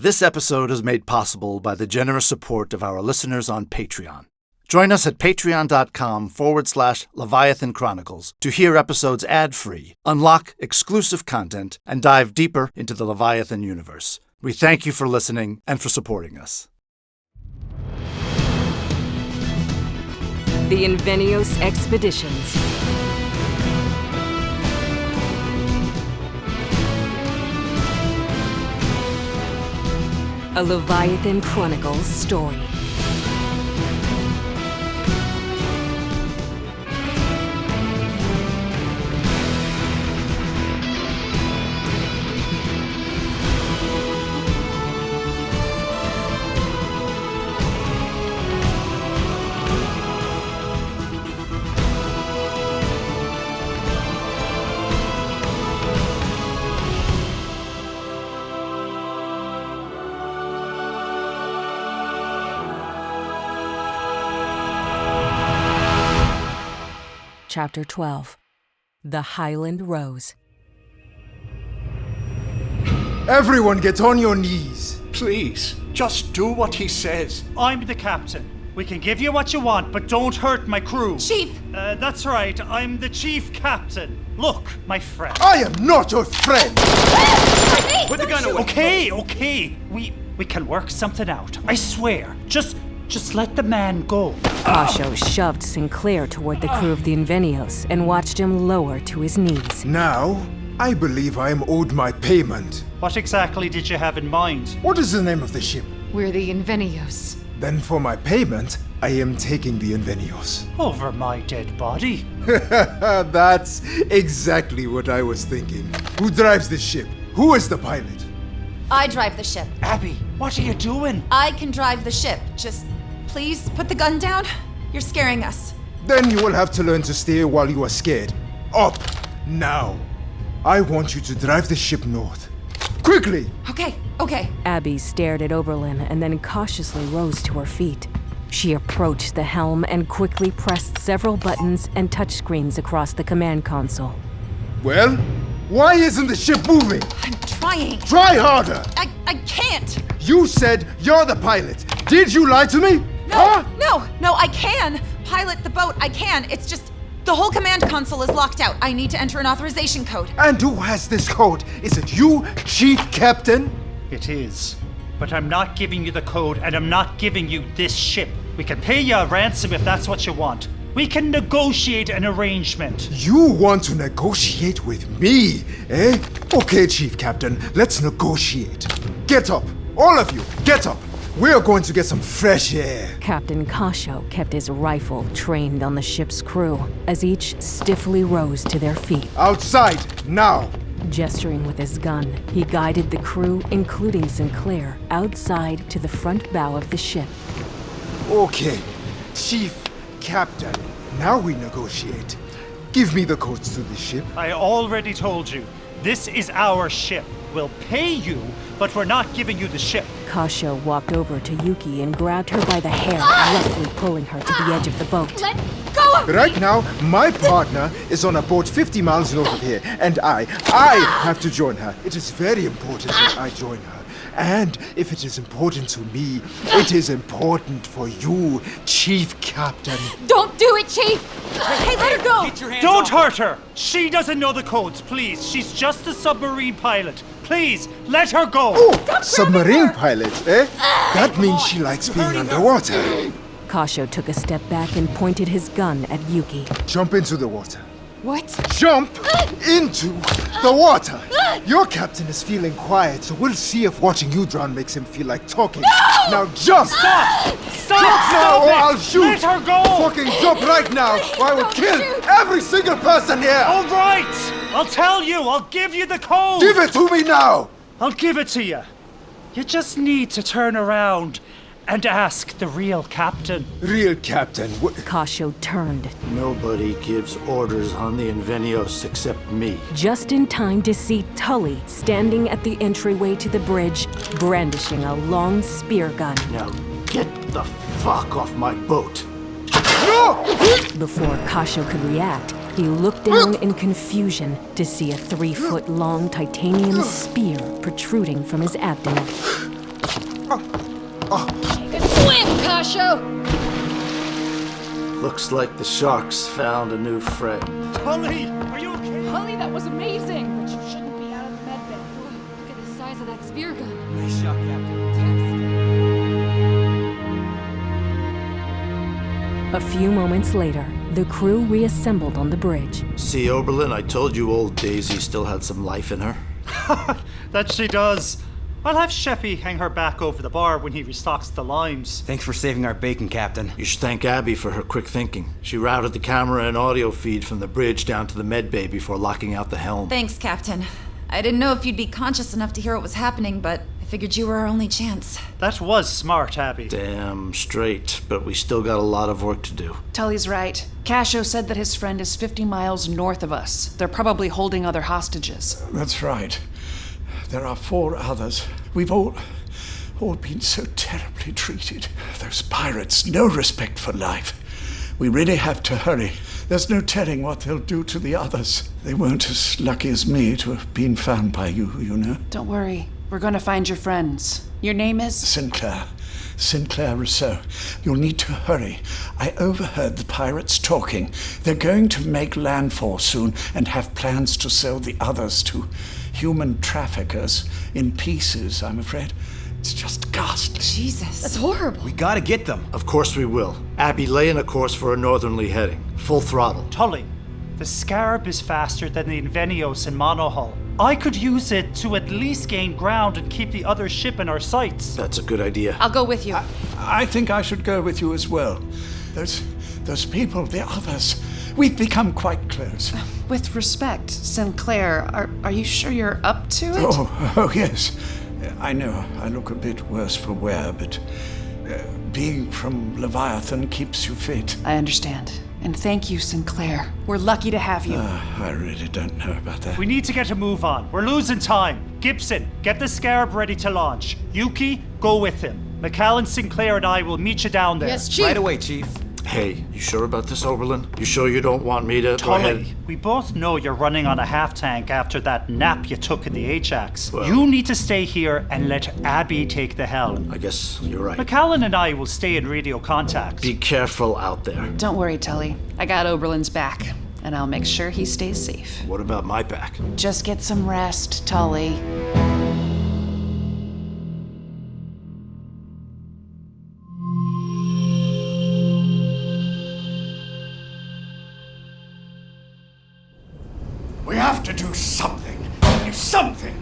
This episode is made possible by the generous support of our listeners on Patreon. Join us at patreon.com/Leviathan Chronicles to hear episodes ad-free, unlock exclusive content, and dive deeper into the Leviathan universe. We thank you for listening and for supporting us. The Invenios Expeditions. A Leviathan Chronicles story. Chapter 12. The Highland Rose. Everyone get on your knees. Please, just do what he says. I'm the captain. We can give you what you want, but don't hurt my crew. Chief! That's right, I'm the chief captain. Look, my friend. I am not your friend. Put the gun away. Okay. We can work something out. I swear. Just let the man go. Kasho shoved Sinclair toward the crew of the Invenios and watched him lower to his knees. Now, I believe I am owed my payment. What exactly did you have in mind? What is the name of the ship? We're the Invenios. Then for my payment, I am taking the Invenios. Over my dead body. That's exactly what I was thinking. Who drives this ship? Who is the pilot? I drive the ship. Abby, what are you doing? I can drive the ship. Just please put the gun down. You're scaring us. Then you will have to learn to stay while you are scared. Up, now. I want you to drive the ship north. Quickly! Okay. Abby stared at Oberlin and then cautiously rose to her feet. She approached the helm and quickly pressed several buttons and touchscreens across the command console. Well, why isn't the ship moving? I'm trying. Try harder! I can't. You said you're the pilot. Did you lie to me? No, I can. Pilot the boat, I can. It's just the whole command console is locked out. I need to enter an authorization code. And who has this code? Is it you, Chief Captain? It is. But I'm not giving you the code, and I'm not giving you this ship. We can pay you a ransom if that's what you want. We can negotiate an arrangement. You want to negotiate with me, eh? Okay, Chief Captain, let's negotiate. Get up. All of you, get up. We're going to get some fresh air. Captain Kasho kept his rifle trained on the ship's crew as each stiffly rose to their feet. Outside, now. Gesturing with his gun, he guided the crew, including Sinclair, outside to the front bow of the ship. Okay, Chief Captain, now we negotiate. Give me the codes to the ship. I already told you, this is our ship. We'll pay you, but we're not giving you the ship. Kasho walked over to Yuki and grabbed her by the hair, roughly pulling her to the edge of the boat. Let go of me! Right now, my partner is on a boat 50 miles north of here, and I have to join her. It is very important that I join her. And if it is important to me, it is important for you, Chief Captain. Don't do it, Chief! Hey, let her go! Get your hands Don't off hurt her! She doesn't know the codes, please. She's just a submarine pilot. Please, let her go! Oh, submarine pilot, eh? That means she likes being underwater. Kasho took a step back and pointed his gun at Yuki. Jump into the water. What? Jump into the water! Your captain is feeling quiet, so we'll see if watching you drown makes him feel like talking. Now jump! Stop Now or it! I'll shoot! Let her go! Fucking jump right now, or I will kill every single person here! All right! I'll tell you! I'll give you the code! Give it to me now! I'll give it to you. You just need to turn around and ask the real captain. Real captain, Kasho turned, Nobody gives orders on the Invenios except me. just in time to see Tulley standing at the entryway to the bridge, brandishing a long spear gun. Now get the fuck off my boat. No! Before Kasho could react, he looked down in confusion to see a 3-foot-long titanium spear protruding from his abdomen. Take a swim, Kasho! Looks like the sharks found a new friend. Tulley, are you okay? Holly, that was amazing, but you shouldn't be out of the med bay. Look at the size of that spear gun. Nice shot, Captain. A few moments later, the crew reassembled on the bridge. See, Oberlin, I told you old Daisy still had some life in her. That she does. I'll have Sheffy hang her back over the bar when he restocks the limes. Thanks for saving our bacon, Captain. You should thank Abby for her quick thinking. She routed the camera and audio feed from the bridge down to the med bay before locking out the helm. Thanks, Captain. I didn't know if you'd be conscious enough to hear what was happening, but I figured you were our only chance. That was smart, Abby. Damn straight, but we still got a lot of work to do. Tulley's right. Kasho said that his friend is 50 miles north of us. They're probably holding other hostages. That's right. There are 4 others. We've all been so terribly treated. Those pirates, no respect for life. We really have to hurry. There's no telling what they'll do to the others. They weren't as lucky as me to have been found by you, you know. Don't worry. We're gonna find your friends. Your name is? Sinclair Rousseau. You'll need to hurry. I overheard the pirates talking. They're going to make landfall soon and have plans to sell the others to human traffickers in pieces, I'm afraid. It's just ghastly. Jesus. That's horrible. We gotta get them. Of course we will. Abby, lay in a course for a northerly heading. Full throttle. Tulley, the Scarab is faster than the Invenios in monohull. I could use it to at least gain ground and keep the other ship in our sights. That's a good idea. I'll go with you. I think I should go with you as well. Those people, the others, we've become quite close. With respect, Sinclair, are you sure you're up to it? Oh, yes. I know I look a bit worse for wear, but being from Leviathan keeps you fit. I understand. And thank you, Sinclair. We're lucky to have you. I really don't know about that. We need to get a move on. We're losing time. Gibson, get the Scarab ready to launch. Yuki, go with him. Macallan, Sinclair, and I will meet you down there. Yes, Chief. Right away, Chief. Hey, you sure about this, Oberlin? You sure you don't want me to go ahead? Tulley, we both know you're running on a half-tank after that nap you took in the Ajax. Well- You need to stay here and let Abby take the helm. I guess you're right. Macallan and I will stay in radio contact. Be careful out there. Don't worry, Tulley. I got Oberlin's back, and I'll make sure he stays safe. What about my back? Just get some rest, Tulley. We have to do something. Something.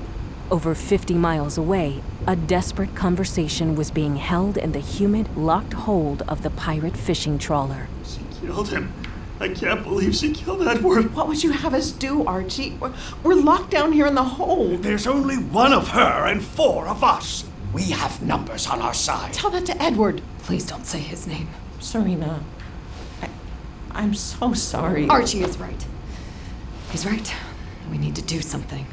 Over 50 miles away, a desperate conversation was being held in the humid, locked hold of the pirate fishing trawler. She killed him. I can't believe she killed Edward. What would you have us do, Archie? We're locked down here in the hold. There's only one of her and 4 of us. We have numbers on our side. Tell that to Edward. Please don't say his name. Serena, I'm so sorry. Archie is right. He's right. We need to do something.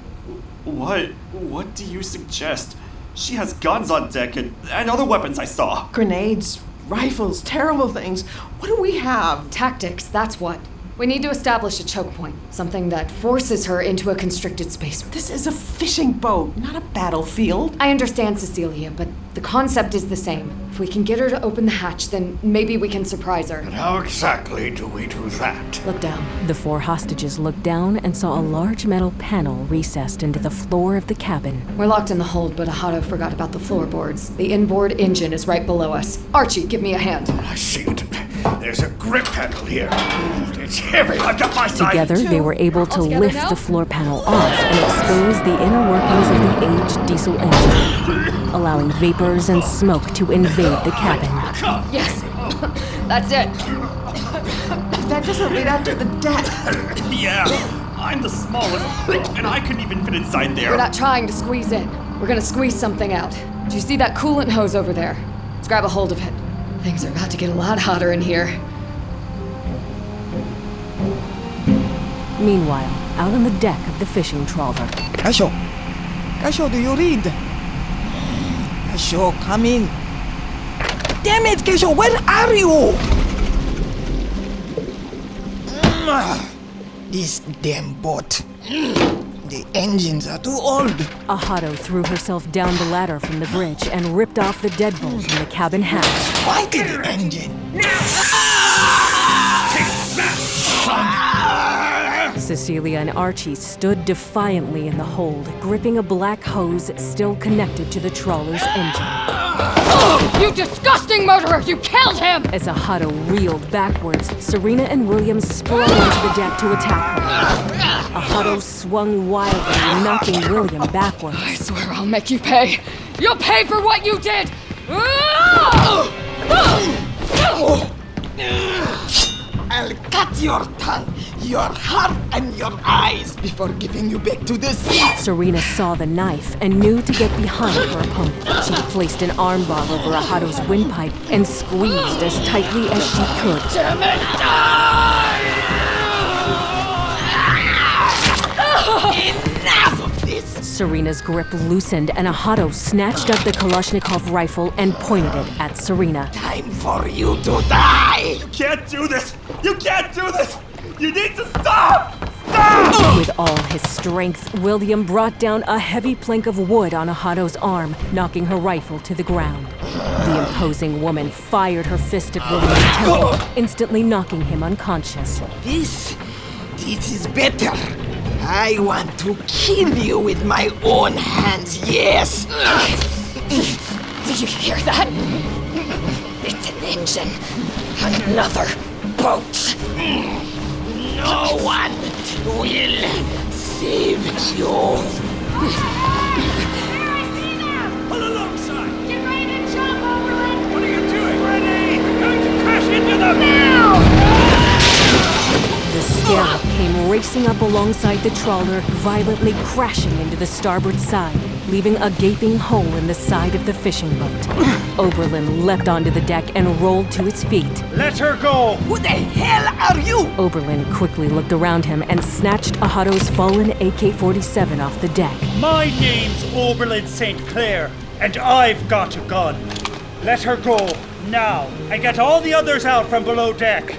What? What do you suggest? She has guns on deck and other weapons I saw. Grenades, rifles, terrible things. What do we have? Tactics, that's what. We need to establish a choke point, something that forces her into a constricted space. This is a fishing boat, not a battlefield. I understand, Cecilia, but the concept is the same. If we can get her to open the hatch, then maybe we can surprise her. And how exactly do we do that? Look down. The 4 hostages looked down and saw a large metal panel recessed into the floor of the cabin. We're locked in the hold, but Ahado forgot about the floorboards. The inboard engine is right below us. Archie, give me a hand. I see it. There's a grip handle here. It's heavy. I've got my side. Together, they were able to lift the floor panel off and expose the inner workings of the aged diesel engine, allowing vapors and smoke to invade the cabin. Yes, that's it. That doesn't lead out to the deck. Yeah, I'm the smallest, and I couldn't even fit inside there. We're not trying to squeeze in. We're gonna squeeze something out. Do you see that coolant hose over there? Let's grab a hold of it. Things are about to get a lot hotter in here. Meanwhile, out on the deck of the fishing trawler. Kasho! Kasho, do you read? Kasho, come in. Damn it, Kasho, where are you? This damn boat. The engines are too old. Ahado threw herself down the ladder from the bridge and ripped off the deadbolt from the cabin hatch. Why did the engine? Cecilia and Archie stood defiantly in the hold, gripping a black hose still connected to the trawler's engine. Oh, you disgusting murderer! You killed him! As Ahado reeled backwards, Serena and William sprung onto the deck to attack her. Ahado swung wildly, knocking William backwards. I swear I'll make you pay. You'll pay for what you did! I'll cut your tongue, your heart, and your eyes before giving you back to the sea. Serena saw the knife and knew to get behind her opponent. She placed an armbar over Ahado's windpipe and squeezed as tightly as she could. Damn it! Enough of this! Serena's grip loosened and Ahado snatched up the Kalashnikov rifle and pointed it at Serena. Time for you to die! You can't do this! You can't do this! You need to stop! Stop! With all his strength, William brought down a heavy plank of wood on Ahado's arm, knocking her rifle to the ground. The imposing woman fired her fist at William's temple, instantly knocking him unconscious. This is better. I want to kill you with my own hands, yes! Did you hear that? It's an engine. Another boat. No one will save you. Pull alongside! Get ready to jump, Oberlin! What are you doing? Ready! We're going to crash into them! Now! The scarab came racing up alongside the trawler, violently crashing into the starboard side, leaving a gaping hole in the side of the fishing boat. Oberlin leapt onto the deck and rolled to his feet. Let her go! Who the hell are you? Oberlin quickly looked around him and snatched Ahado's fallen AK-47 off the deck. My name's Oberlin St. Clair, and I've got a gun. Let her go, now, and get all the others out from below deck.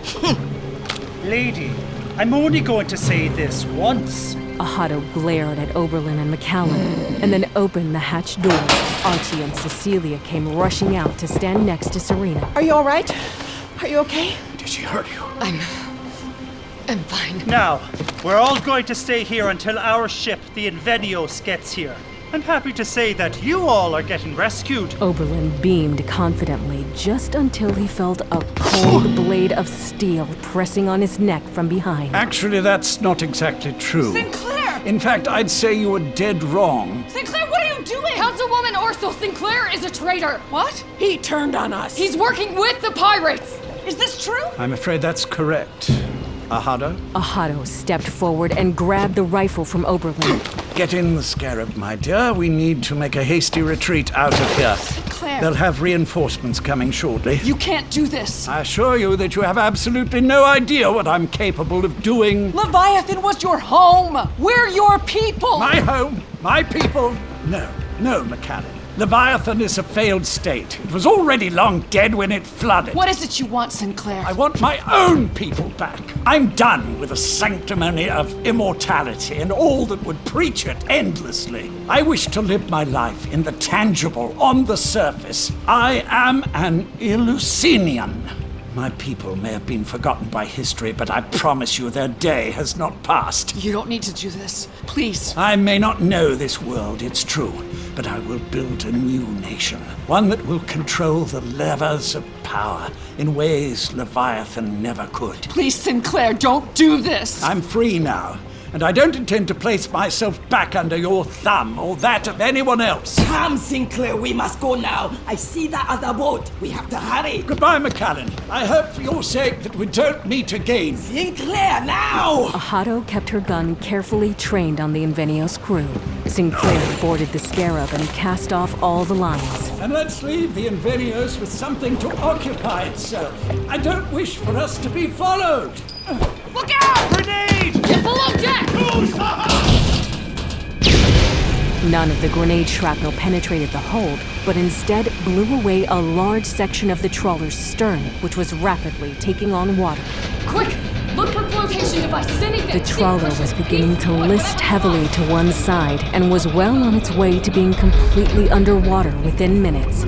Lady, I'm only going to say this once. Ahado glared at Oberlin and Macallan, and then opened the hatch door. Archie and Cecilia came rushing out to stand next to Serena. Are you all right? Are you okay? Did she hurt you? I'm fine. Now, we're all going to stay here until our ship, the Invenios, gets here. I'm happy to say that you all are getting rescued. Oberlin beamed confidently just until he felt a cold blade of steel pressing on his neck from behind. Actually, that's not exactly true. Sinclair! In fact, I'd say you were dead wrong. Sinclair, what are you doing? Councilwoman Ursel Sinclair is a traitor. What? He turned on us. He's working with the pirates. Is this true? I'm afraid that's correct. Ahado? Ahado stepped forward and grabbed the rifle from Oberlin. Get in the scarab, my dear. We need to make a hasty retreat out of here. Sinclair. They'll have reinforcements coming shortly. You can't do this. I assure you that you have absolutely no idea what I'm capable of doing. Leviathan was your home. We're your people. My home? My people? No, Macallan. Leviathan is a failed state. It was already long dead when it flooded. What is it you want, Sinclair? I want my own people back. I'm done with the sanctimony of immortality and all that would preach it endlessly. I wish to live my life in the tangible, on the surface. I am an Eleusinian. My people may have been forgotten by history, but I promise you their day has not passed. You don't need to do this. Please. I may not know this world, it's true, but I will build a new nation. One that will control the levers of power in ways Leviathan never could. Please, Sinclair, don't do this. I'm free now, and I don't intend to place myself back under your thumb or that of anyone else. Come, Sinclair, we must go now. I see that other boat. We have to hurry. Goodbye, Macallan. I hope for your sake that we don't meet again. Sinclair, now! Ahado kept her gun carefully trained on the Invenios crew. Sinclair boarded the scarab and cast off all the lines. And let's leave the Invenios with something to occupy itself. I don't wish for us to be followed. Look out! Grenade! Get below deck! None of the grenade shrapnel penetrated the hold, but instead blew away a large section of the trawler's stern, which was rapidly taking on water. Quick! Look for flotation devices, anything! The trawler was beginning to list heavily to one side and was well on its way to being completely underwater within minutes.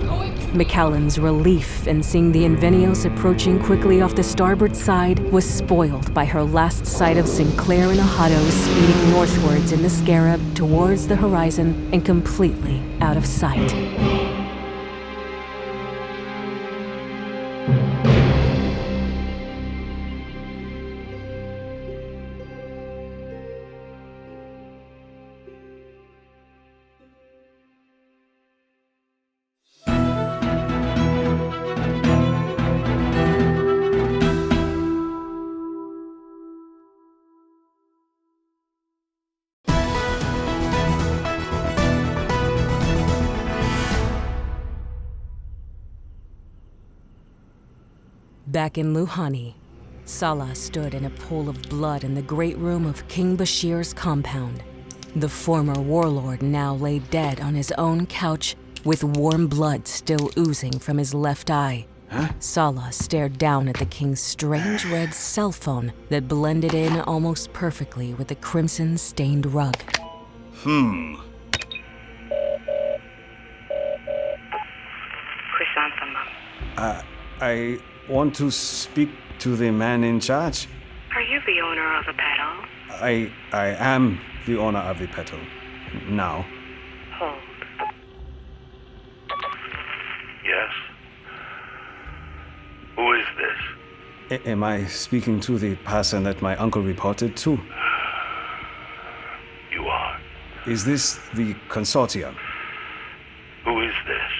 Macallan's relief in seeing the Invenios approaching quickly off the starboard side was spoiled by her last sight of Sinclair and Ahado speeding northwards in the scarab towards the horizon and completely out of sight. Back in Luhani, Salah stood in a pool of blood in the great room of King Bashir's compound. The former warlord now lay dead on his own couch with warm blood still oozing from his left eye. Salah stared down at the king's strange red cell phone that blended in almost perfectly with the crimson-stained rug. I want to speak to the man in charge. Are you the owner of the petal? I am the owner of the petal. Now. Hold. Yes? Who is this? Am I speaking to the person that my uncle reported to? You are. Is this the consortium? Who is this?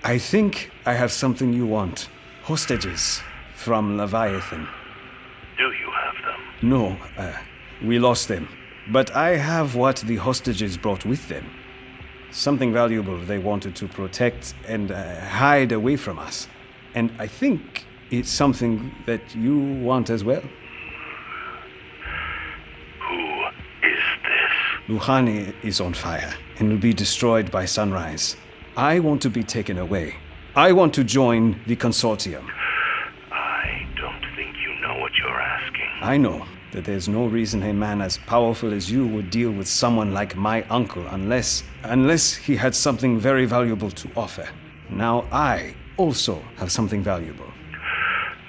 I think I have something you want. Hostages from Leviathan. Do you have them? No, we lost them. But I have what the hostages brought with them. Something valuable they wanted to protect and hide away from us. And I think it's something that you want as well. Who is this? Luhani is on fire and will be destroyed by sunrise. I want to be taken away. I want to join the consortium. I don't think you know what you're asking. I know that there's no reason a man as powerful as you would deal with someone like my uncle unless he had something very valuable to offer. Now I also have something valuable.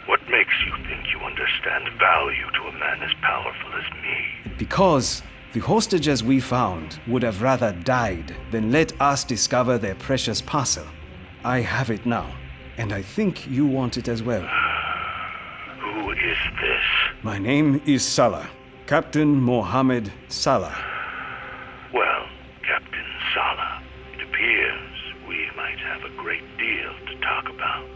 What makes you think you understand value to a man as powerful as me? Because the hostages we found would have rather died than let us discover their precious parcel. I have it now, and I think you want it as well. Who is this? My name is Salah, Captain Mohammed Salah. Well, Captain Salah, it appears we might have a great deal to talk about.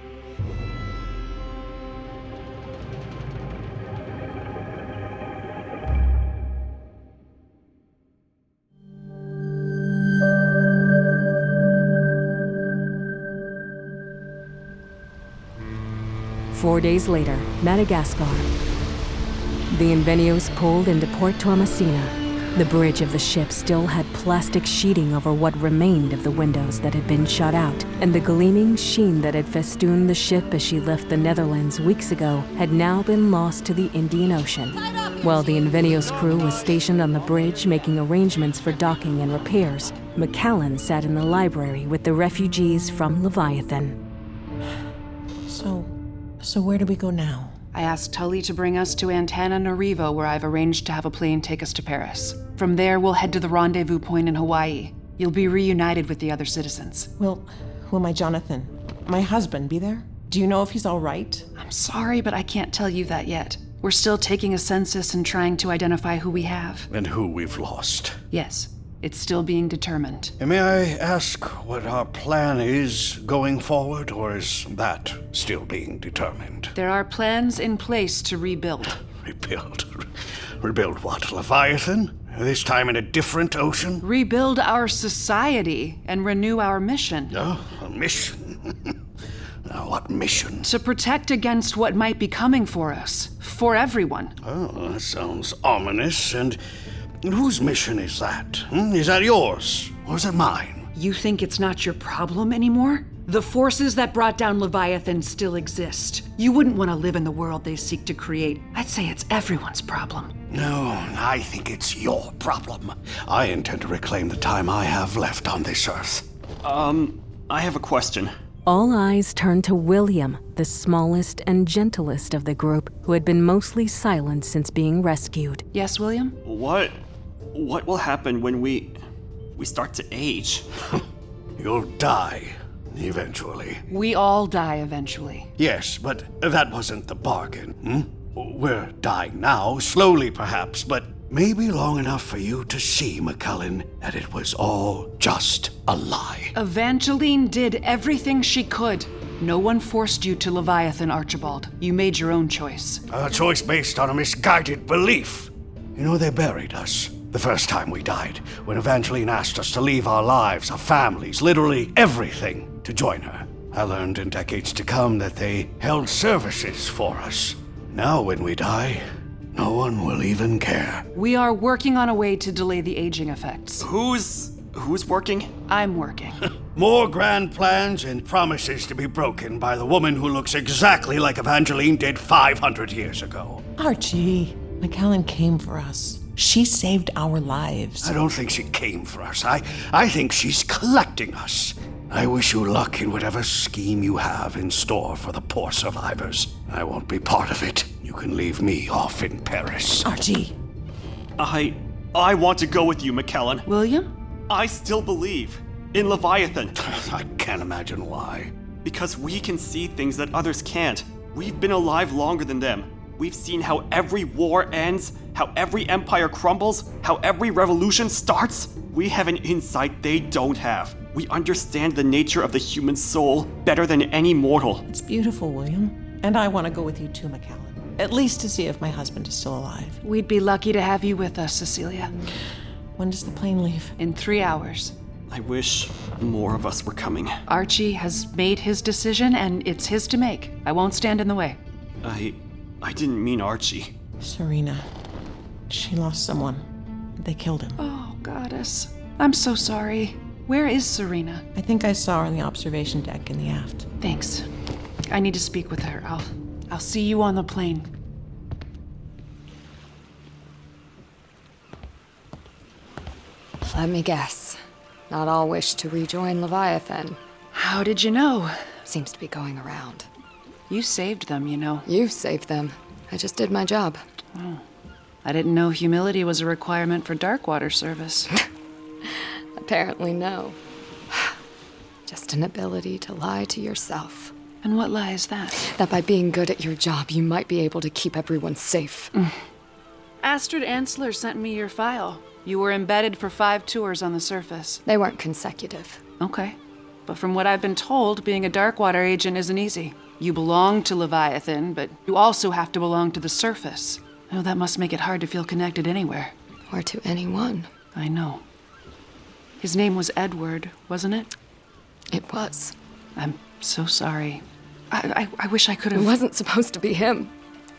Four days later, Madagascar. The Invenios pulled into Port Tomasina. The bridge of the ship still had plastic sheeting over what remained of the windows that had been shot out, and the gleaming sheen that had festooned the ship as she left the Netherlands weeks ago had now been lost to the Indian Ocean. While the Invenios crew was stationed on the bridge making arrangements for docking and repairs, Macallan sat in the library with the refugees from Leviathan. So where do we go now? I asked Tulley to bring us to Antananarivo, where I've arranged to have a plane take us to Paris. From there, we'll head to the rendezvous point in Hawaii. You'll be reunited with the other citizens. Will my Jonathon, my husband, be there? Do you know if he's all right? I'm sorry, but I can't tell you that yet. We're still taking a census and trying to identify who we have. And who we've lost. Yes, it's still being determined. May I ask what our plan is going forward, or is that still being determined? There are plans in place to rebuild. Rebuild? Rebuild what, Leviathan? This time in a different ocean? Rebuild our society and renew our mission. Oh, a mission? Now, what mission? To protect against what might be coming for us. For everyone. Oh, that sounds ominous. And whose mission is that? Is that yours? Or is it mine? You think it's not your problem anymore? The forces that brought down Leviathan still exist. You wouldn't want to live in the world they seek to create. I'd say it's everyone's problem. No, I think it's your problem. I intend to reclaim the time I have left on this earth. I have a question. All eyes turned to William, the smallest and gentlest of the group, who had been mostly silent since being rescued. Yes, William? What will happen when we start to age? You'll die, eventually. We all die eventually. Yes, but that wasn't the bargain, We're dying now, slowly perhaps, but maybe long enough for you to see, Macallan, that it was all just a lie. Evangeline did everything she could. No one forced you to Leviathan, Archibald. You made your own choice. A choice based on a misguided belief. You know, they buried us the first time we died, when Evangeline asked us to leave our lives, our families, literally everything, to join her. I learned in decades to come that they held services for us. Now when we die, no one will even care. We are working on a way to delay the aging effects. Who's working? I'm working. More grand plans and promises to be broken by the woman who looks exactly like Evangeline did 500 years ago. Archie, Macallan came for us. She saved our lives. I don't think she came for us. I think she's collecting us. I wish you luck in whatever scheme you have in store for the poor survivors. I won't be part of it. You can leave me off in Paris. Archie. I want to go with you, Macallan. William? I still believe in Leviathan. I can't imagine why. Because we can see things that others can't. We've been alive longer than them. We've seen how every war ends, how every empire crumbles, how every revolution starts. We have an insight they don't have. We understand the nature of the human soul better than any mortal. It's beautiful, William. And I want to go with you too, Macallan. At least to see if my husband is still alive. We'd be lucky to have you with us, Cecilia. When does the plane leave? In 3 hours. I wish more of us were coming. Archie has made his decision, and it's his to make. I won't stand in the way. I didn't mean Archie. Serena. She lost someone. They killed him. Oh, goddess. I'm so sorry. Where is Serena? I think I saw her on the observation deck in the aft. Thanks. I need to speak with her. I'll see you on the plane. Let me guess. Not all wish to rejoin Leviathan. How did you know? Seems to be going around. You saved them, you know. You saved them. I just did my job. Oh. I didn't know humility was a requirement for Darkwater service. Apparently no. Just an ability to lie to yourself. And what lie is that? That by being good at your job, you might be able to keep everyone safe. Astrid Ansler sent me your file. You were embedded for 5 tours on the surface. They weren't consecutive. Okay. But from what I've been told, being a Darkwater agent isn't easy. You belong to Leviathan, but you also have to belong to the surface. Oh, that must make it hard to feel connected anywhere. Or to anyone. I know. His name was Edward, wasn't it? It was. I'm so sorry. I wish I could have... It wasn't supposed to be him.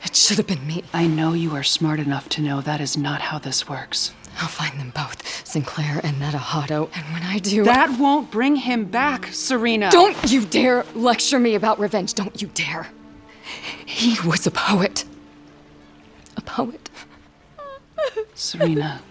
It should have been me. I know you are smart enough to know that is not how this works. I'll find them both, Sinclair and Nadahado, and when I do... That won't bring him back, Serena! Don't you dare lecture me about revenge, don't you dare! He was a poet. A poet. Serena,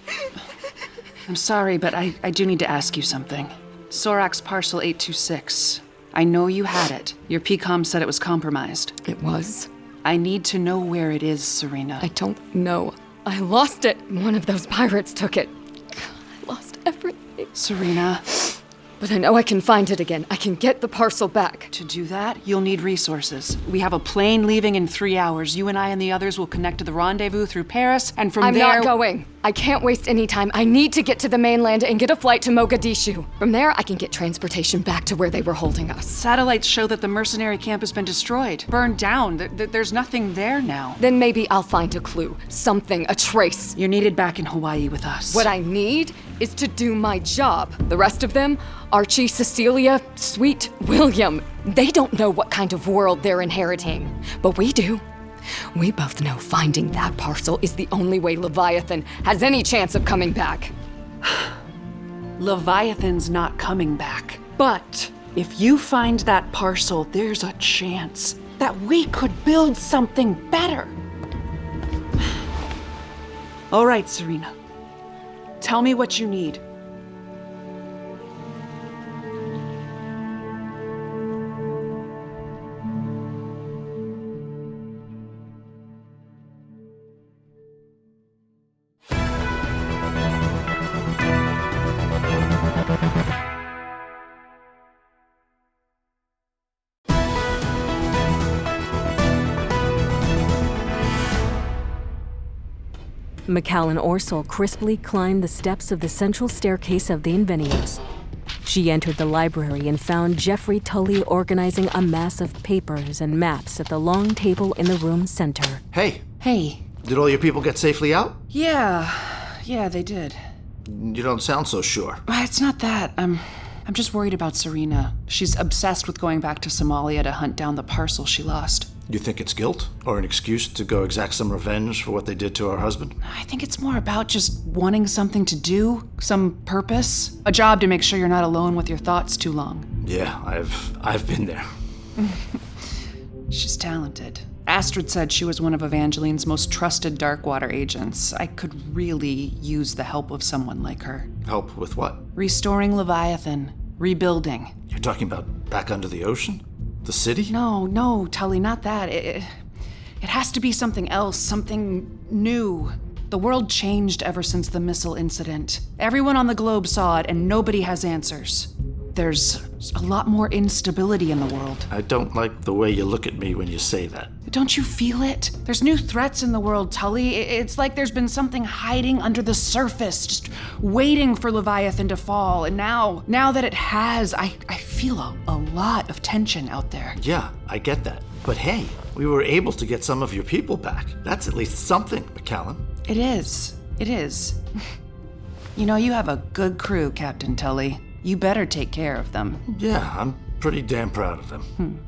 I'm sorry, but I do need to ask you something. Sorax Parcel 826. I know you had it. Your PCOM said it was compromised. It was. I need to know where it is, Serena. I don't know. I lost it. One of those pirates took it. I lost everything. Serena. But I know I can find it again. I can get the parcel back. To do that, you'll need resources. We have a plane leaving in 3 hours. You and I and the others will connect to the rendezvous through Paris, and from there... I'm not going. I can't waste any time. I need to get to the mainland and get a flight to Mogadishu. From there, I can get transportation back to where they were holding us. Satellites show that the mercenary camp has been destroyed, burned down. There's nothing there now. Then maybe I'll find a clue. Something, a trace. You're needed back in Hawaii with us. What I need is to do my job. The rest of them, Archie, Cecilia, Sweet, William, they don't know what kind of world they're inheriting. But we do. We both know finding that parcel is the only way Leviathan has any chance of coming back. Leviathan's not coming back. But If you find that parcel, there's a chance that we could build something better. All right, Serena. Tell me what you need. Macallan Orsol crisply climbed the steps of the central staircase of the Invenios. She entered the library and found Jeffrey Tulley organizing a mass of papers and maps at the long table in the room's center. Hey. Hey. Did all your people get safely out? Yeah, they did. You don't sound so sure. It's not that. I'm just worried about Serena. She's obsessed with going back to Somalia to hunt down the parcel she lost. You think it's guilt? Or an excuse to go exact some revenge for what they did to her husband? I think it's more about just wanting something to do, some purpose. A job to make sure you're not alone with your thoughts too long. Yeah, I've been there. She's talented. Astrid said she was one of Evangeline's most trusted Darkwater agents. I could really use the help of someone like her. Help with what? Restoring Leviathan. Rebuilding. You're talking about back under the ocean? The city? No, Tulley, not that. It has to be something else, something new. The world changed ever since the missile incident. Everyone on the globe saw it, and nobody has answers. There's a lot more instability in the world. I don't like the way you look at me when you say that. Don't you feel it? There's new threats in the world, Tulley. It's like there's been something hiding under the surface, just waiting for Leviathan to fall. And now that it has, I feel a lot of tension out there. Yeah, I get that. But hey, we were able to get some of your people back. That's at least something, Macallan. It is. You know, you have a good crew, Captain Tulley. You better take care of them. Yeah, I'm pretty damn proud of them.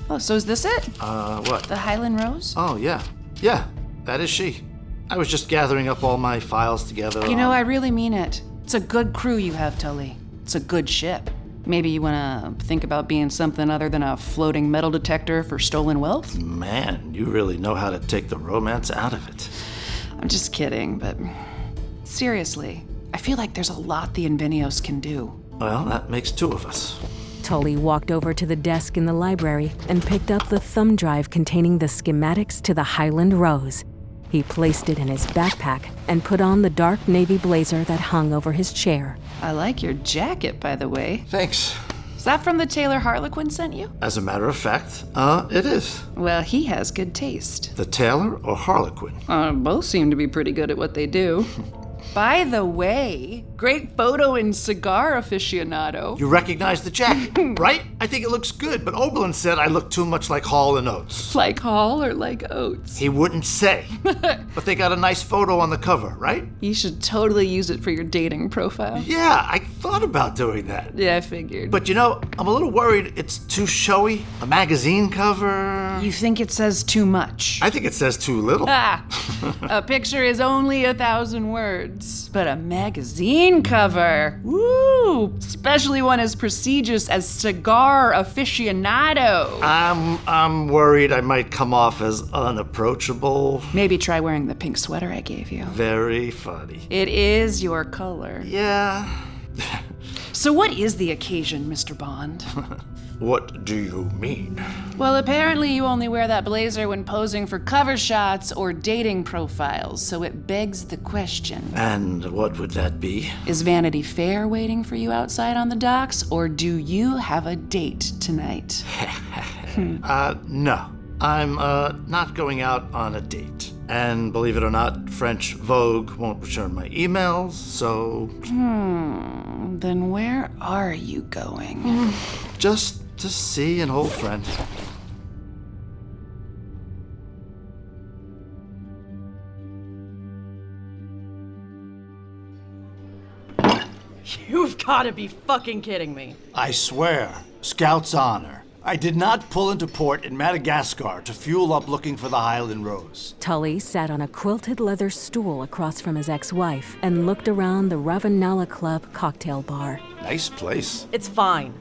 Oh, so is this it? What? The Highland Rose? Oh, yeah. Yeah, that is she. I was just gathering up all my files together. You know, I really mean it. It's a good crew you have, Tulley. It's a good ship. Maybe you want to think about being something other than a floating metal detector for stolen wealth? Man, you really know how to take the romance out of it. I'm just kidding, but seriously, I feel like there's a lot the Invenios can do. Well, that makes two of us. Tulley walked over to the desk in the library and picked up the thumb drive containing the schematics to the Highland Rose. He placed it in his backpack and put on the dark navy blazer that hung over his chair. I like your jacket, by the way. Thanks. Is that from the tailor Harlequin sent you? As a matter of fact, it is. Well, he has good taste. The tailor or Harlequin? Both seem to be pretty good at what they do. By the way, great photo in Cigar Aficionado. You recognize the jacket, right? I think it looks good, but Oberlin said I look too much like Hall and Oates. Like Hall or like Oates? He wouldn't say. But they got a nice photo on the cover, right? You should totally use it for your dating profile. Yeah, I thought about doing that. Yeah, I figured. But you know, I'm a little worried it's too showy. A magazine cover. You think it says too much? I think it says too little. A picture is only 1,000 words. But a magazine cover, woo! Especially one as prestigious as Cigar Aficionado. I'm worried I might come off as unapproachable. Maybe try wearing the pink sweater I gave you. Very funny. It is your color. Yeah. So what is the occasion, Mr. Bond? What do you mean? Well, apparently you only wear that blazer when posing for cover shots or dating profiles, so it begs the question. And what would that be? Is Vanity Fair waiting for you outside on the docks, or do you have a date tonight? No. I'm, not going out on a date. And believe it or not, French Vogue won't return my emails, so... Then where are you going? Just to see an old friend. You've gotta be fucking kidding me. I swear, Scout's honor. I did not pull into port in Madagascar to fuel up looking for the Highland Rose. Tulley sat on a quilted leather stool across from his ex-wife and looked around the Ravenala Club cocktail bar. Nice place. It's fine.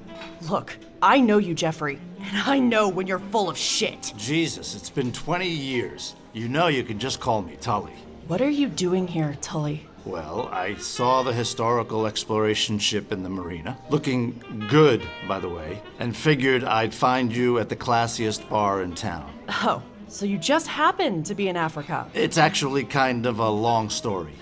Look, I know you, Jeffrey, and I know when you're full of shit. Jesus, it's been 20 years. You know you can just call me Tulley. What are you doing here, Tulley? Well, I saw the historical exploration ship in the marina, looking good, by the way, and figured I'd find you at the classiest bar in town. Oh, so you just happened to be in Africa. It's actually kind of a long story.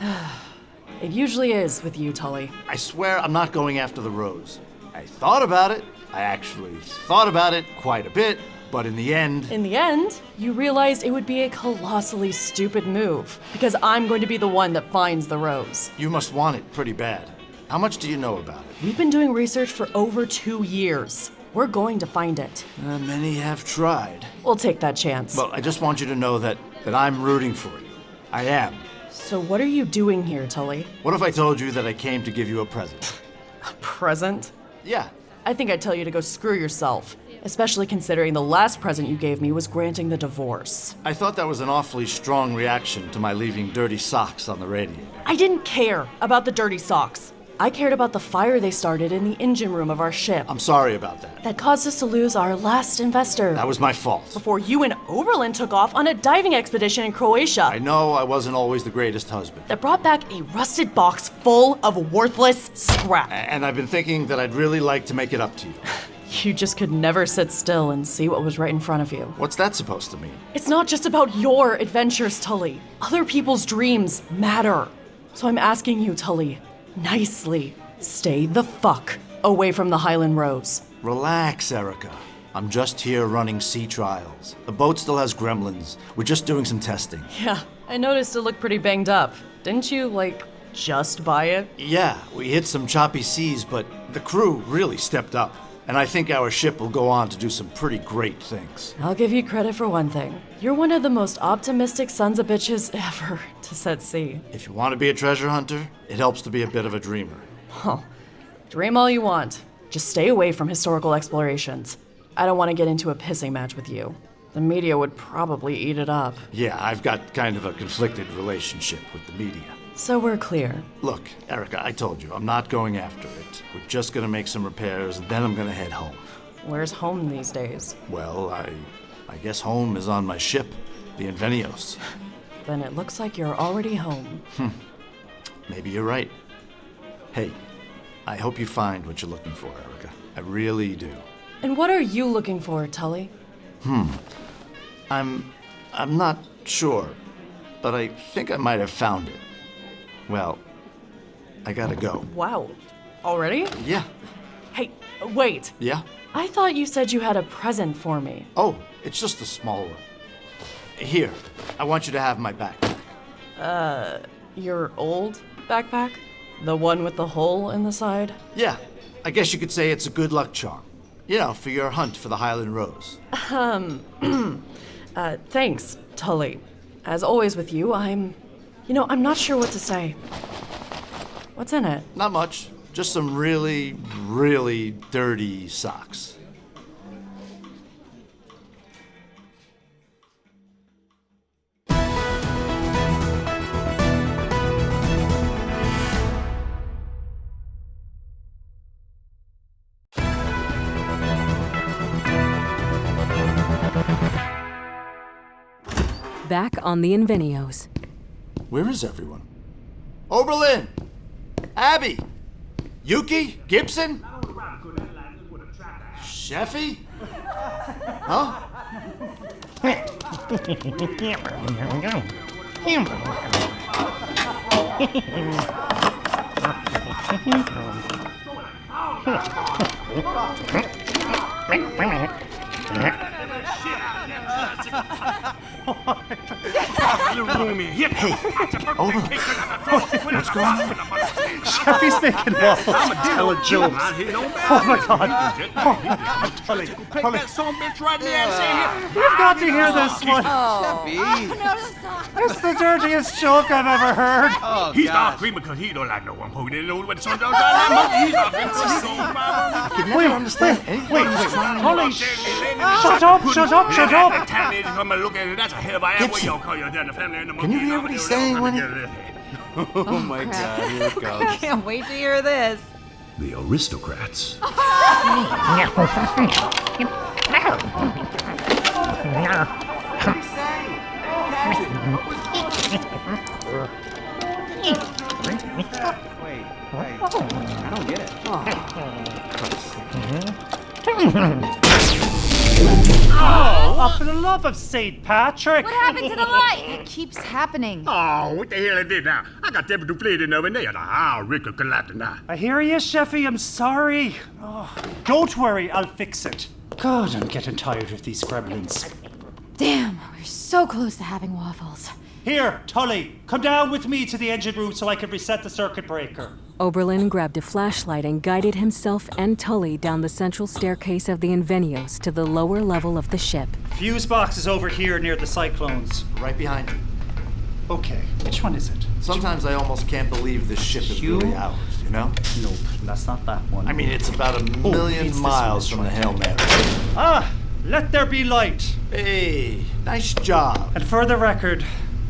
It usually is with you, Tulley. I swear I'm not going after the rose. I thought about it. I actually thought about it quite a bit, but in the end... In the end, you realized it would be a colossally stupid move, because I'm going to be the one that finds the rose. You must want it pretty bad. How much do you know about it? We've been doing research for over 2 years. We're going to find it. Many have tried. We'll take that chance. Well, I just want you to know that I'm rooting for you. I am. So what are you doing here, Tulley? What if I told you that I came to give you a present? A present? Yeah. I think I'd tell you to go screw yourself. Especially considering the last present you gave me was granting the divorce. I thought that was an awfully strong reaction to my leaving dirty socks on the radiator. I didn't care about the dirty socks. I cared about the fire they started in the engine room of our ship. I'm sorry about that. That caused us to lose our last investor. That was my fault. Before you and Oberlin took off on a diving expedition in Croatia. I know I wasn't always the greatest husband. That brought back a rusted box full of worthless scrap. And I've been thinking that I'd really like to make it up to you. You just could never sit still and see what was right in front of you. What's that supposed to mean? It's not just about your adventures, Tulley. Other people's dreams matter. So I'm asking you, Tulley, nicely, stay the fuck away from the Highland Rose. Relax, Erica. I'm just here running sea trials. The boat still has gremlins. We're just doing some testing. Yeah, I noticed it looked pretty banged up. Didn't you, just buy it? Yeah, we hit some choppy seas, but the crew really stepped up. And I think our ship will go on to do some pretty great things. I'll give you credit for one thing. You're one of the most optimistic sons of bitches ever to set sea. If you want to be a treasure hunter, it helps to be a bit of a dreamer. Oh, dream all you want. Just stay away from historical explorations. I don't want to get into a pissing match with you. The media would probably eat it up. Yeah, I've got kind of a conflicted relationship with the media. So we're clear. Look, Erica, I told you, I'm not going after it. We're just gonna make some repairs, and then I'm gonna head home. Where's home these days? Well, I guess home is on my ship, the Invenios. Then it looks like you're already home. Maybe you're right. Hey, I hope you find what you're looking for, Erica. I really do. And what are you looking for, Tulley? I'm not sure, but I think I might have found it. Well, I gotta go. Wow. Already? Yeah. Hey, wait. Yeah? I thought you said you had a present for me. Oh, it's just a small one. Here, I want you to have my backpack. Your old backpack? The one with the hole in the side? Yeah, I guess you could say it's a good luck charm. You know, for your hunt for the Highland Rose. Thanks, Tulley. As always with you, I'm not sure what to say. What's in it? Not much. Just some really, really dirty socks. Back on the Invenios. Where is everyone? Oberlin! Abby! Yuki? Gibson? Sheffy? Huh? Hey, Oberlin, what's going on? Sheffy's making waffles. I'm telling jokes. Oh my God. Tulley, you've got to hear this one. It's the dirtiest joke I've ever heard. Oh, he's not screaming because he don't like no one poking in when son does that. He's not I can never understand anything. Wait. Tulley, shut up. Can you hear what he's saying when he... Oh my God, here it I goes. can't wait to hear this. The aristocrats. Wait, I don't get it. Oh, for the love of St. Patrick! What happened to the light? It keeps happening. Oh, what the hell I did now? I got them to play it over there. Ah, Rick now. I hear you, Sheffy. I'm sorry. Oh, don't worry, I'll fix it. God, I'm getting tired of these gremlins. Damn, we're so close to having waffles. Here, Tulley, come down with me to the engine room so I can reset the circuit breaker. Oberlin grabbed a flashlight and guided himself and Tulley down the central staircase of the Invenios to the lower level of the ship. Fuse box is over here near the cyclones. Right behind you. Okay, which one is it? Sometimes I almost can't believe this ship is really ours, you know? Nope, that's not that one. I mean, it's about a million miles from the Hail Mary. Ah, let there be light. Hey, nice job. And for the record,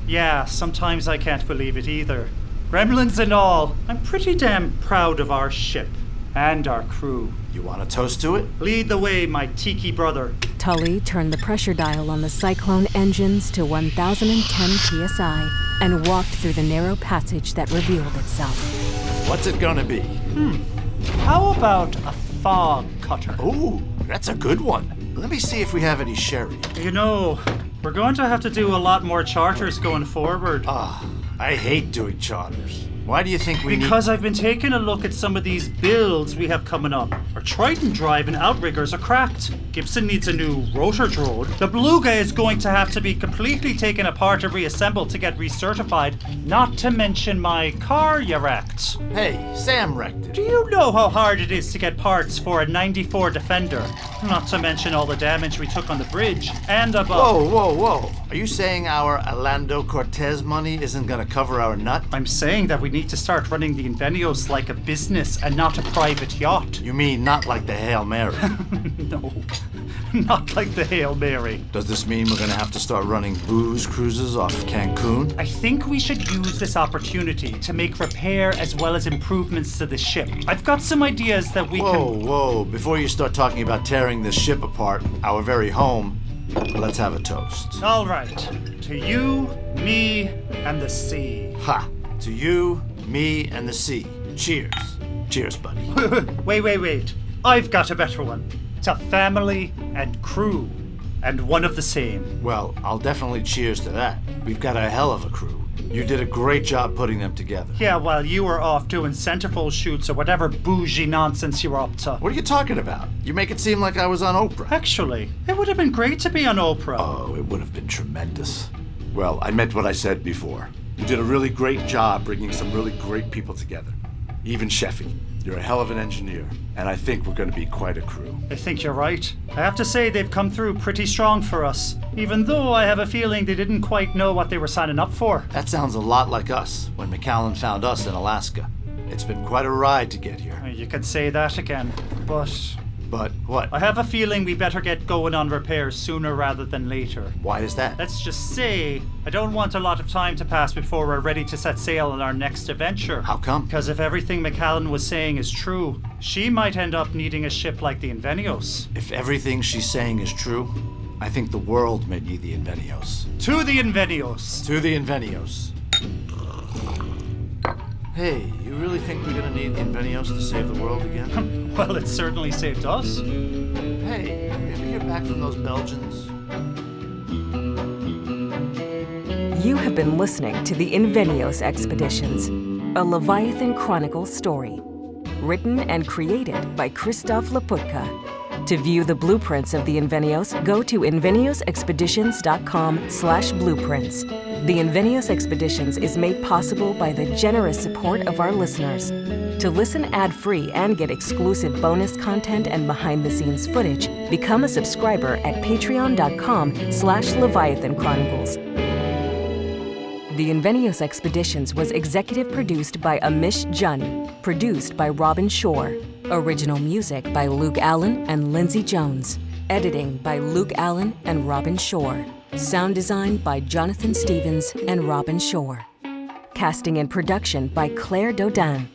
yeah, sometimes I can't believe it either. Gremlins and all, I'm pretty damn proud of our ship and our crew. You want a toast to it? Lead the way, my tiki brother. Tulley turned the pressure dial on the Cyclone engines to 1010 psi and walked through the narrow passage that revealed itself. What's it gonna be? How about a fog cutter? Ooh, that's a good one. Let me see if we have any sherry. You know, we're going to have to do a lot more charters going forward. I hate doing charters. Why do you think we Because I've been taking a look at some of these builds we have coming up. Our Triton drive and outriggers are cracked. Gibson needs a new rotor drone. The Beluga is going to have to be completely taken apart and reassembled to get recertified. Not to mention my car you wrecked. Hey, Sam wrecked it. Do you know how hard it is to get parts for a 94 Defender? Not to mention all the damage we took on the bridge and above. Whoa. Are you saying our Alando Cortez money isn't gonna cover our nut? I'm saying that we need to start running the Invenios like a business and not a private yacht. You mean not like the Hail Mary? No, not like the Hail Mary. Does this mean we're gonna have to start running booze cruises off Cancun? I think we should use this opportunity to make repair as well as improvements to the ship. I've got some ideas that we can... Whoa. Before you start talking about tearing this ship apart, our very home, let's have a toast. All right. To you, me, and the sea. Ha! To you, me, and the sea. Cheers. Cheers, buddy. Wait. I've got a better one. To family and crew. And one of the same. Well, I'll definitely cheers to that. We've got a hell of a crew. You did a great job putting them together. Yeah, while you were off doing centerfold shoots or whatever bougie nonsense you were up to. What are you talking about? You make it seem like I was on Oprah. Actually, it would have been great to be on Oprah. Oh, it would have been tremendous. Well, I meant what I said before. You did a really great job bringing some really great people together. Even Sheffy. You're a hell of an engineer, and I think we're going to be quite a crew. I think you're right. I have to say they've come through pretty strong for us, even though I have a feeling they didn't quite know what they were signing up for. That sounds a lot like us when Macallan found us in Alaska. It's been quite a ride to get here. You can say that again, but... But what? I have a feeling we better get going on repairs sooner rather than later. Why is that? Let's just say, I don't want a lot of time to pass before we're ready to set sail on our next adventure. How come? Because if everything Macallan was saying is true, she might end up needing a ship like the Invenios. If everything she's saying is true, I think the world may need the Invenios. To the Invenios! To the Invenios. Hey, you really think we're gonna need the Invenios to save the world again? Well, it certainly saved us. Hey, you ever hear back from those Belgians? You have been listening to the Invenios Expeditions, a Leviathan Chronicle story. Written and created by Christof Laputka. To view the blueprints of the Invenios, go to inveniosexpeditions.com/blueprints. The Invenios Expeditions is made possible by the generous support of our listeners. To listen ad-free and get exclusive bonus content and behind-the-scenes footage, become a subscriber at patreon.com/Leviathan Chronicles. The Invenios Expeditions was executive produced by Amish Jani, produced by Robin Shore. Original music by Luke Allen and Lindsay Jones. Editing by Luke Allen and Robin Shore. Sound design by Jonathon Stevens and Robin Shore. Casting and production by Claire Dodin.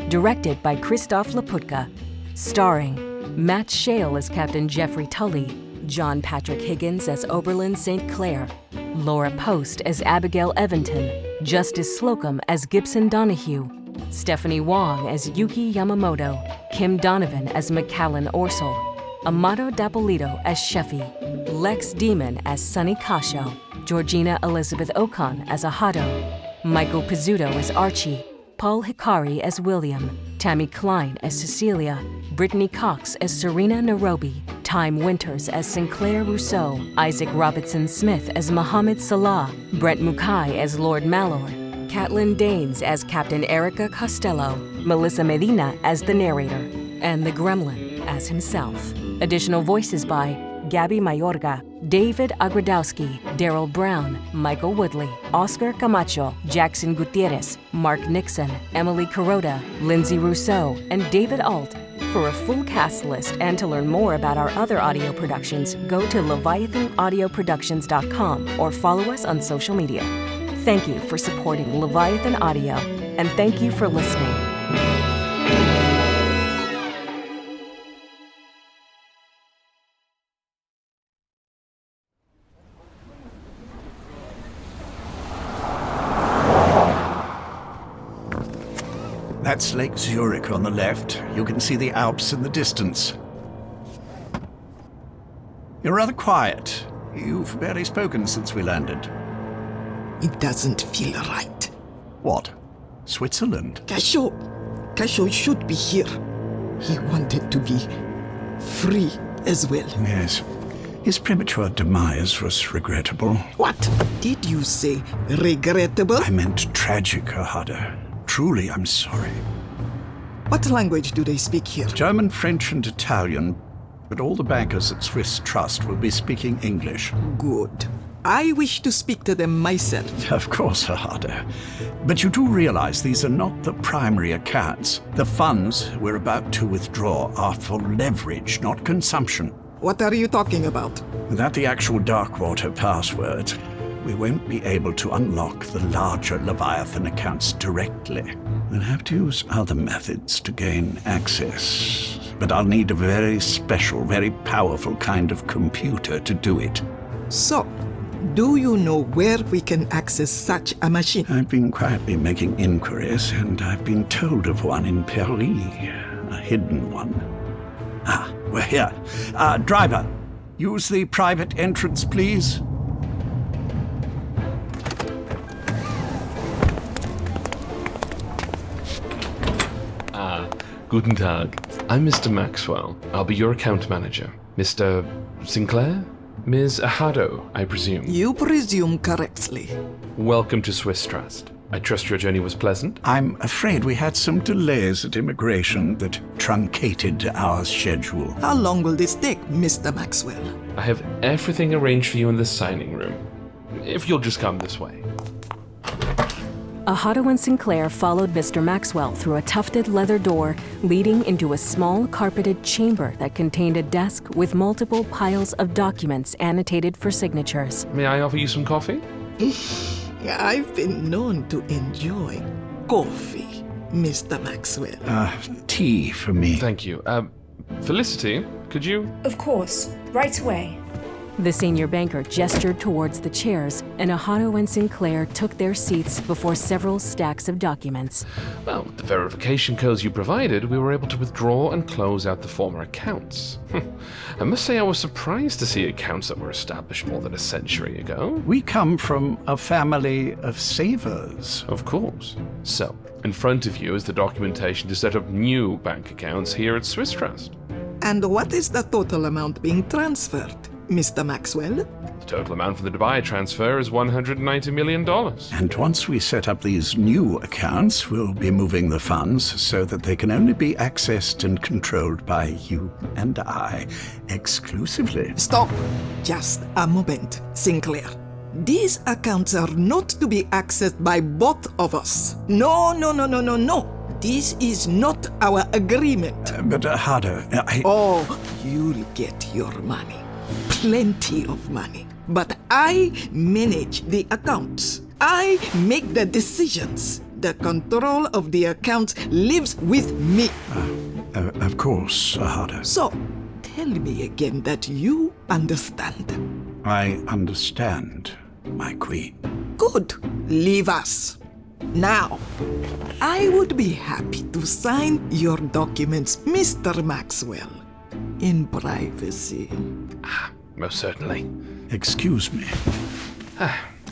directed by Christof Laputka, starring Matt Shale as Captain Jeffrey Tulley, John Patrick Higgins as Oberlin St. Clair, Laura Post as Abigail Evanton, Justice Slocum as Gibson Donahue, Stephanie Wong as Yuki Yamamoto, Kim Donovan as Macallan Orsel, Amato Dapolito as Sheffy, Lex Demon as Sonny Cascio, Georgina Elizabeth Ocon as Ahado, Michael Pizzuto as Archie, Paul Hikari as William, Tammy Klein as Cecilia, Brittany Cox as Serena Nairobi, Time Winters as Sinclair Rousseau, Isaac Robertson Smith as Mohammed Salah, Brent Mukai as Lord Malor, Catelyn Danes as Captain Erica Costello, Melissa Medina as the narrator, and the Gremlin as himself. Additional voices by Gabby Mayorga, David Agradowski, Daryl Brown, Michael Woodley, Oscar Camacho, Jackson Gutierrez, Mark Nixon, Emily Kuroda, Lindsay Rousseau, and David Alt. For a full cast list and to learn more about our other audio productions, go to leviathanaudioproductions.com or follow us on social media. Thank you for supporting Leviathan Audio, and thank you for listening. That's Lake Zurich on the left. You can see the Alps in the distance. You're rather quiet. You've barely spoken since we landed. It doesn't feel right. What? Switzerland? Cascio should be here. He wanted to be free as well. Yes. His premature demise was regrettable. What? Did you say regrettable? I meant tragic, Ahada. Truly, I'm sorry. What language do they speak here? German, French, and Italian. But all the bankers at Swiss Trust will be speaking English. Good. I wish to speak to them myself. Of course, Ahada. But you do realize these are not the primary accounts. The funds we're about to withdraw are for leverage, not consumption. What are you talking about? Without the actual Darkwater password, we won't be able to unlock the larger Leviathan accounts directly. We'll have to use other methods to gain access. But I'll need a very special, very powerful kind of computer to do it. So, do you know where we can access such a machine? I've been quietly making inquiries, and I've been told of one in Paris, a hidden one. Ah, we're here. Driver, use the private entrance, please. Guten Tag. I'm Mr. Maxwell. I'll be your account manager. Mr. Sinclair? Ms. Ahado, I presume. You presume correctly. Welcome to Swiss Trust. I trust your journey was pleasant? I'm afraid we had some delays at immigration that truncated our schedule. How long will this take, Mr. Maxwell? I have everything arranged for you in the signing room. If you'll just come this way. Ahado and Sinclair followed Mr. Maxwell through a tufted leather door leading into a small carpeted chamber that contained a desk with multiple piles of documents annotated for signatures. May I offer you some coffee? I've been known to enjoy coffee, Mr. Maxwell. Tea for me. Thank you. Felicity, could you? Of course. Right away. The senior banker gestured towards the chairs, and Ahado and Sinclair took their seats before several stacks of documents. Well, with the verification codes you provided, we were able to withdraw and close out the former accounts. I must say I was surprised to see accounts that were established more than a century ago. We come from a family of savers. Of course. So, in front of you is the documentation to set up new bank accounts here at Swiss Trust. And what is the total amount being transferred, Mr. Maxwell? The total amount for the Dubai transfer is $190 million. And once we set up these new accounts, we'll be moving the funds so that they can only be accessed and controlled by you and I exclusively. Stop! Just a moment, Sinclair. These accounts are not to be accessed by both of us. No. This is not our agreement. But Ahado, Oh, you'll get your money. Plenty of money. But I manage the accounts. I make the decisions. The control of the accounts lives with me. Of course, Sahara. So, tell me again that you understand. I understand, my queen. Good. Leave us. Now, I would be happy to sign your documents, Mr. Maxwell, in privacy. Most certainly. Excuse me.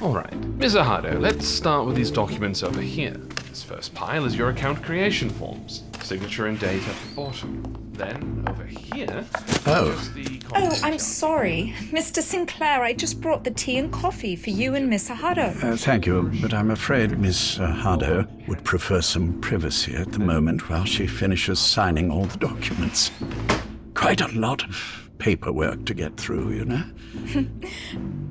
All right. Ms. Ahado, let's start with these documents over here. This first pile is your account creation forms. Signature and date at the bottom. Then, over here... Oh, I'm sorry. Mr. Sinclair, I just brought the tea and coffee for you and Miss Ahado. Thank you, but I'm afraid Miss Ahado would prefer some privacy at the moment while she finishes signing all the documents. Quite a lot of paperwork to get through, you know?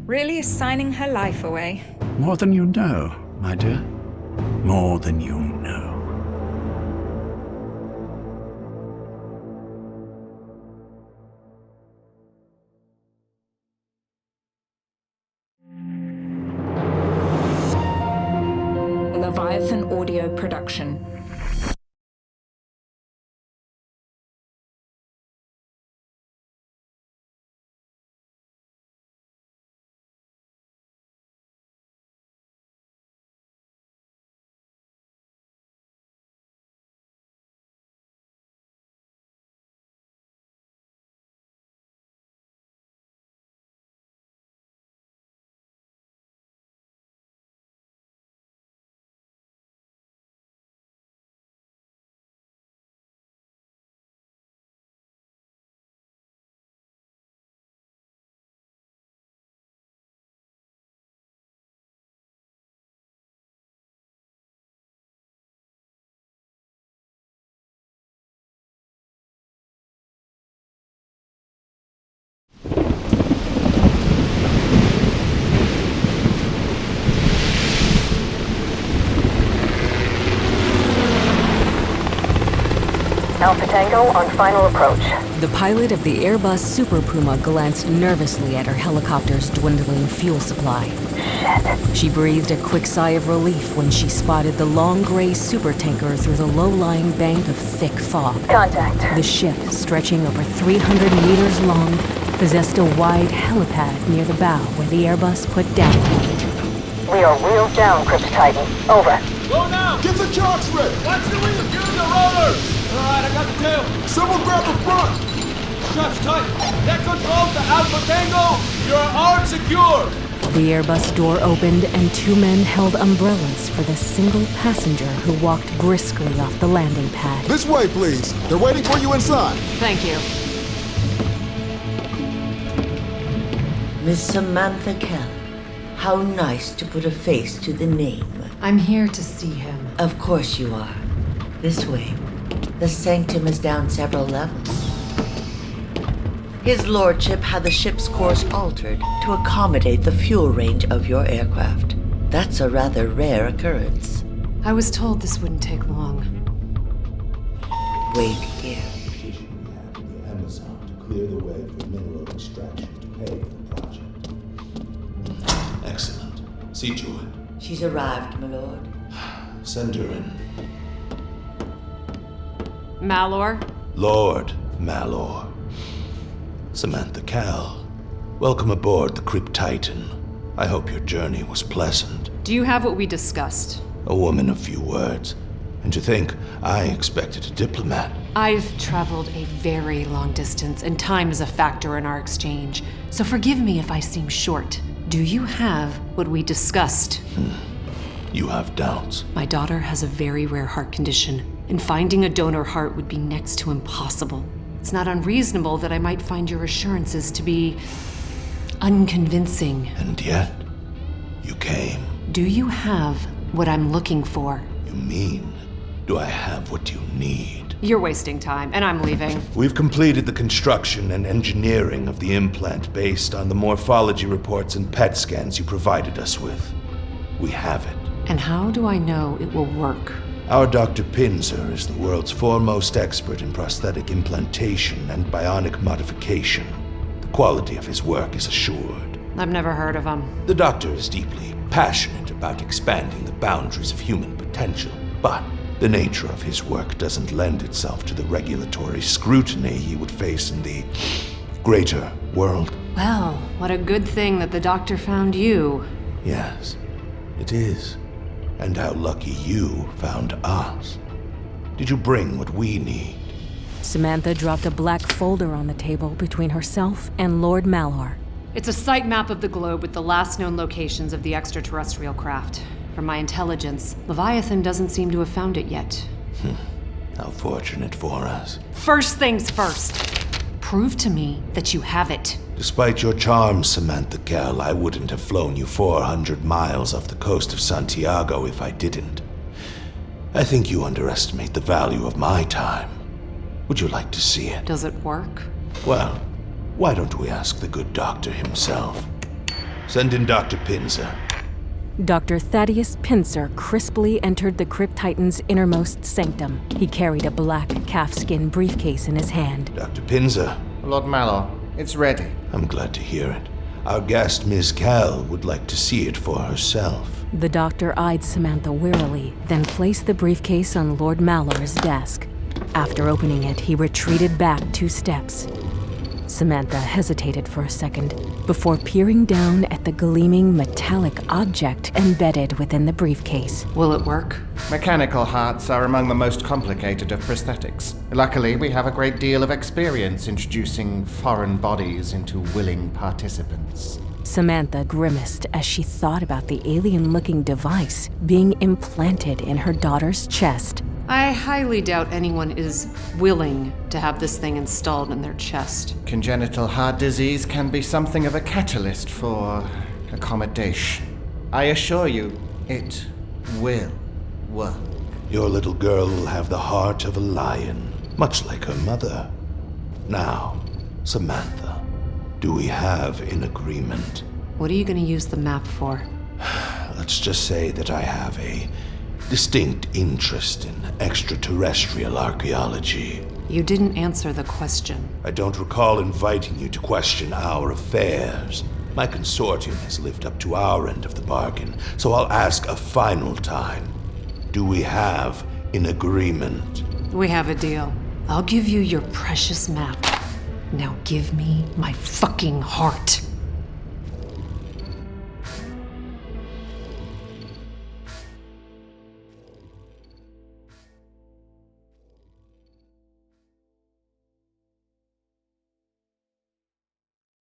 Really is signing her life away. More than you know, my dear. More than you know. Leviathan audio production. Alpha Tango on final approach. The pilot of the Airbus Super Puma glanced nervously at her helicopter's dwindling fuel supply. Shit. She breathed a quick sigh of relief when she spotted the long gray supertanker through the low-lying bank of thick fog. Contact. The ship, stretching over 300 meters long, possessed a wide helipad near the bow where the Airbus put down. We are wheels down, Crypt Titan. Over. Go now! Get the chocks ready! Watch the wheel! Give him the rollers! Alright, I got the tail. Someone grab the front! Straps tight. That controls the Alpha Tango. You're armed secure. The Airbus door opened and two men held umbrellas for the single passenger who walked briskly off the landing pad. This way, please. They're waiting for you inside. Thank you. Miss Samantha Kell. How nice to put a face to the name. I'm here to see him. Of course you are. This way. The sanctum is down several levels. His lordship had the ship's course altered to accommodate the fuel range of your aircraft. That's a rather rare occurrence. I was told this wouldn't take long. Wait here. Amazon to clear the way for mineral extraction to pay for the project. Excellent. See to it. She's arrived, my lord. Send her in. Malor? Lord Malor. Samantha Kell. Welcome aboard the Crypt Titan. I hope your journey was pleasant. Do you have what we discussed? A woman of few words. And to think I expected a diplomat. I've traveled a very long distance, and time is a factor in our exchange. So forgive me if I seem short. Do you have what we discussed? You have doubts. My daughter has a very rare heart condition, and finding a donor heart would be next to impossible. It's not unreasonable that I might find your assurances to be unconvincing. And yet, you came. Do you have what I'm looking for? You mean, do I have what you need? You're wasting time, and I'm leaving. We've completed the construction and engineering of the implant based on the morphology reports and PET scans you provided us with. We have it. And how do I know it will work? Our Dr. Pinzer is the world's foremost expert in prosthetic implantation and bionic modification. The quality of his work is assured. I've never heard of him. The doctor is deeply passionate about expanding the boundaries of human potential, but the nature of his work doesn't lend itself to the regulatory scrutiny he would face in the greater world. Well, what a good thing that the doctor found you. Yes, it is. And how lucky you found us. Did you bring what we need? Samantha dropped a black folder on the table between herself and Lord Malor. It's a site map of the globe with the last known locations of the extraterrestrial craft. From my intelligence, Leviathan doesn't seem to have found it yet. How fortunate for us. First things first. Prove to me that you have it. Despite your charms, Samantha Kell, I wouldn't have flown you 400 miles off the coast of Santiago if I didn't. I think you underestimate the value of my time. Would you like to see it? Does it work? Well, why don't we ask the good doctor himself? Send in Dr. Pinzer. Dr. Thaddeus Pinzer crisply entered the Crypt Titan's innermost sanctum. He carried a black calfskin briefcase in his hand. Dr. Pinzer. Lord Malor, it's ready. I'm glad to hear it. Our guest, Ms. Kell, would like to see it for herself. The doctor eyed Samantha wearily, then placed the briefcase on Lord Malor's desk. After opening it, he retreated back 2 steps. Samantha hesitated for a second before peering down at the gleaming metallic object embedded within the briefcase. Will it work? Mechanical hearts are among the most complicated of prosthetics. Luckily, we have a great deal of experience introducing foreign bodies into willing participants. Samantha grimaced as she thought about the alien-looking device being implanted in her daughter's chest. I highly doubt anyone is willing to have this thing installed in their chest. Congenital heart disease can be something of a catalyst for accommodation. I assure you, it will work. Your little girl will have the heart of a lion, much like her mother. Now, Samantha, do we have an agreement? What are you going to use the map for? Let's just say that I have a distinct interest in extraterrestrial archaeology. You didn't answer the question. I don't recall inviting you to question our affairs. My consortium has lived up to our end of the bargain, so I'll ask a final time. Do we have an agreement? We have a deal. I'll give you your precious map. Now give me my fucking heart.